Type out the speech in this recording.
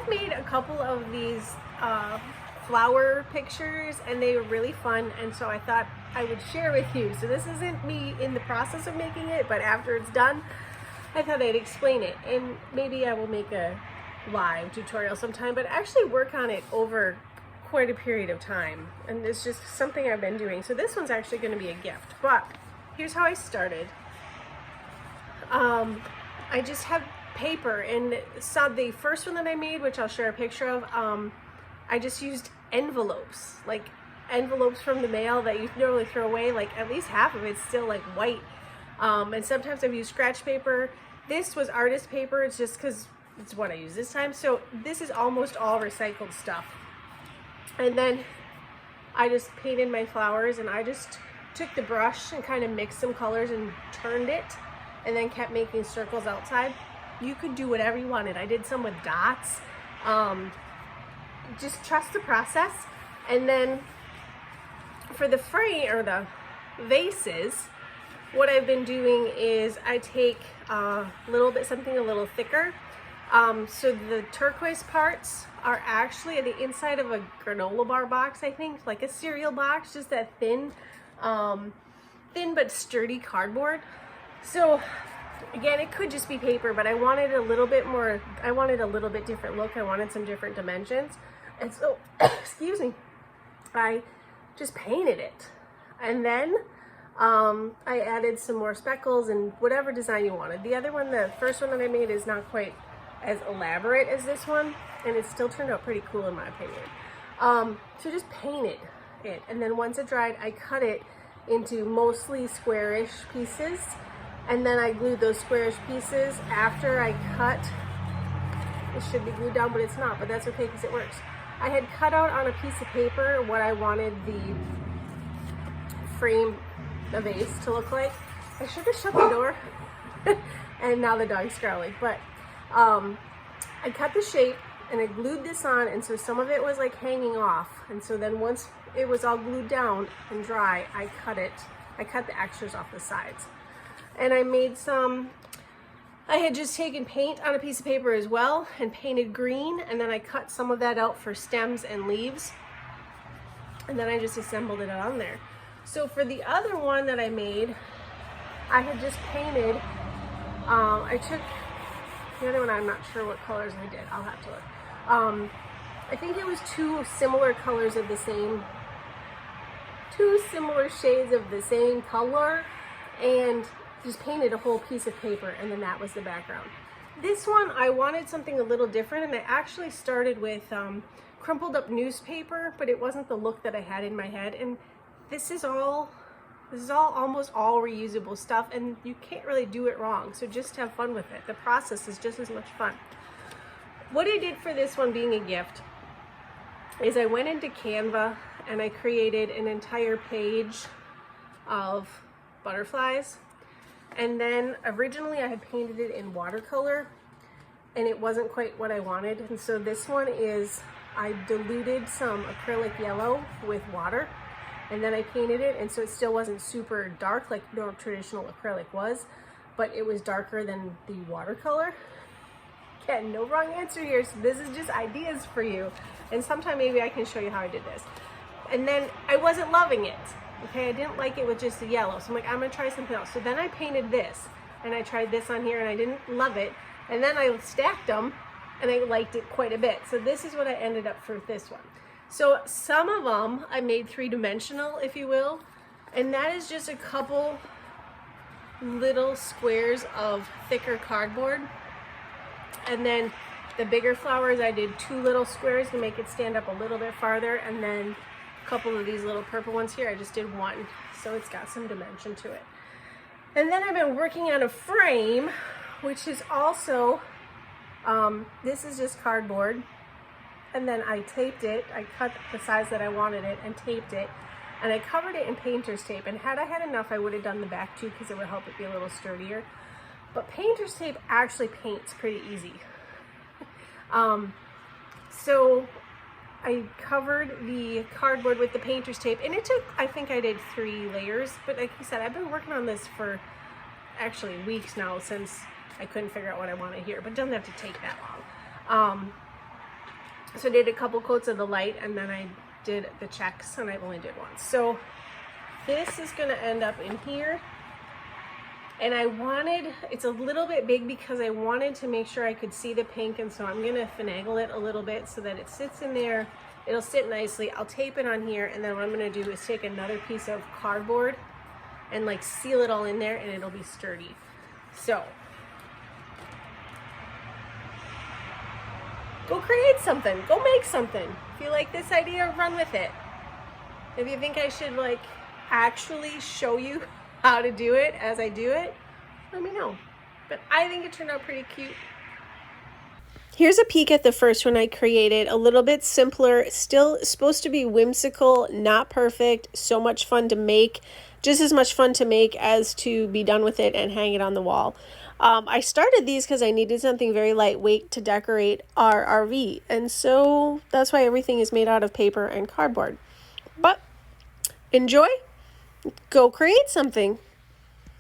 I've made a couple of these flower pictures and they were really fun, and so I thought I would share with you. So this isn't me in the process of making it, but after it's done, I thought I'd explain it, and maybe I will make a live tutorial sometime, but actually work on it over quite a period of time, and it's just something I've been doing. So this one's actually going to be a gift, but here's how I started. I just have paper, and so the first one that I made, which I'll share a picture of, I just used envelopes, like envelopes from the mail that you normally throw away. Like at least half of it's still like white, and sometimes I've used scratch paper. This was artist paper, it's just because it's what I use this time. So this is almost all recycled stuff. And then I just painted my flowers, and I just took the brush and kind of mixed some colors and turned it, and then kept making circles outside. You could do whatever you wanted. I did some with dots. Just trust the process. And then for the frame or the vases, what I've been doing is I take a little bit, something a little thicker. So the turquoise parts are actually at the inside of a granola bar box, I think, like a cereal box, just that thin but sturdy cardboard. So again, it could just be paper, but I wanted a little bit more, I wanted a little bit different look. I wanted some different dimensions. And so, excuse me, I just painted it. And then I added some more speckles and whatever design you wanted. The other one, the first one that I made, is not quite as elaborate as this one, and it still turned out pretty cool in my opinion. So just painted it, and then once it dried, I cut it into mostly squarish pieces, and then I glued those squarish pieces after I cut. It should be glued down, but it's not, but that's okay because it works. I had cut out on a piece of paper what I wanted the frame, the vase, to look like. I should have shut the door and now the dog's growling, but I cut the shape and I glued this on, and so some of it was like hanging off, and so then once it was all glued down and dry, I cut the extras off the sides. And I made some, I had just taken paint on a piece of paper as well and painted green, and then I cut some of that out for stems and leaves, and then I just assembled it on there. So for the other one that I made, I had just painted, I took the other one, I'm not sure what colors I did, I'll have to look. I think it was two similar colors of the same, two similar shades of the same color, and just painted a whole piece of paper, and then that was the background. This one, I wanted something a little different, and I actually started with crumpled up newspaper, but it wasn't the look that I had in my head. And this is all almost all reusable stuff, and you can't really do it wrong, so just have fun with it. The process is just as much fun. What I did for this one being a gift is I went into Canva and I created an entire page of butterflies. And then originally I had painted it in watercolor, and it wasn't quite what I wanted. And so this one is, I diluted some acrylic yellow with water, and then I painted it, and so it still wasn't super dark like no traditional acrylic was, but it was darker than the watercolor. Again, no wrong answer here, so this is just ideas for you, and sometime maybe I can show you how I did this. And then I wasn't loving it. Okay, I didn't like it with just the yellow, so I'm like, I'm gonna try something else. So then I painted this, and I tried this on here, and I didn't love it, and then I stacked them, and I liked it quite a bit. So this is what I ended up for this one. So some of them I made three-dimensional, if you will, and that is just a couple little squares of thicker cardboard, and then the bigger flowers I did two little squares to make it stand up a little bit farther, and then a couple of these little purple ones here, I just did one, so it's got some dimension to it. And then I've been working on a frame, which is also, this is just cardboard, and then I taped it, I cut the size that I wanted it and taped it, and I covered it in painter's tape, and had I had enough I would have done the back too because it would help it be a little sturdier. But painter's tape actually paints pretty easy. So I covered the cardboard with the painter's tape, and it took, I think I did 3 layers, but like I said, I've been working on this for actually weeks now since I couldn't figure out what I wanted here, but it doesn't have to take that long. So I did a couple coats of the light, and then I did the checks, and I only did once. So this is gonna end up in here. And it's a little bit big because I wanted to make sure I could see the pink, and so I'm gonna finagle it a little bit so that it sits in there. It'll sit nicely. I'll tape it on here, and then what I'm gonna do is take another piece of cardboard and like seal it all in there, and it'll be sturdy. So go create something, go make something. If you like this idea, run with it. If you think I should like actually show you how to do it as I do it, let me know. But I think it turned out pretty cute. Here's a peek at the first one I created. A little bit simpler, still supposed to be whimsical, not perfect, so much fun to make. Just as much fun to make as to be done with it and hang it on the wall. I started these because I needed something very lightweight to decorate our RV. And so that's why everything is made out of paper and cardboard. But enjoy, go create something.